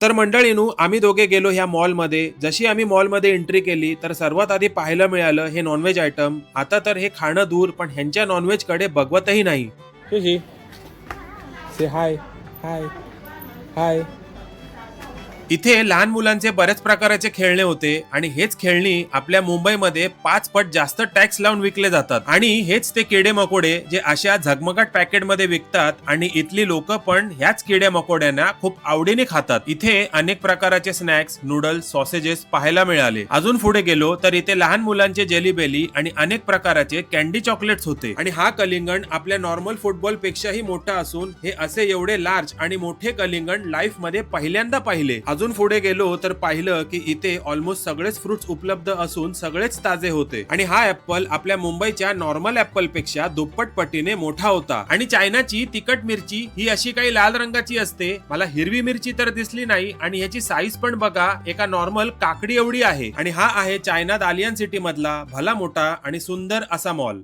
तर मंडळीनू आम्ही दोघे गेलो ह्या मॉलमध्ये. जशी आम्ही मॉलमध्ये एंट्री केली तर सर्वात आधी पाहायला मिळालं हे नॉनव्हेज आयटम. आता तर हे खाणं दूर, पण ह्यांच्या नॉनव्हेज कडे बघवतही नाही. Gigi, say hi. Hi. Hi. इथे लहान मुलांचे बऱ्याच प्रकारचे खेळणे होते आणि हेच खेळणी आपल्या मुंबईमध्ये 5 पट जास्त टॅक्स लावून विकले जातात. आणि हेच ते किडे मकोडे जे अशा झगमगाट पॅकेटमध्ये विकतात आणि इथली लोक पण ह्याच किड्या मकोड्यांना खूप आवडीने खातात. इथे अनेक प्रकारचे स्नॅक्स, नूडल्स, सॉसेजेस पाहायला मिळाले. अजून पुढे गेलो तर इथे लहान मुलांचे जेली बेली आणि अनेक प्रकारचे कॅन्डी चॉकलेट्स होते. आणि हा कलिंगड आपल्या नॉर्मल फुटबॉल पेक्षाही मोठा असून हे असे एवढे लार्ज आणि मोठे कलिंगड लाईफ मध्ये पहिल्यांदा पाहिले. अजून पुढे गेलो तर पाहिलं की इथे ऑलमोस्ट सगळेच फ्रुट्स उपलब्ध असून सगळेच ताजे होते. आणि हा ऍपल आपल्या मुंबईच्या नॉर्मल ऍपल पेक्षा दुप्पट पटीने मोठा होता. आणि चायनाची तिखट मिरची ही अशी काही लाल रंगाची असते. मला हिरवी मिरची तर दिसली नाही. आणि ह्याची साईज पण बघा, एका नॉर्मल काकडी एवढी आहे. आणि हा आहे चायना दालियन सिटी मधला भला मोठा आणि सुंदर असा मॉल.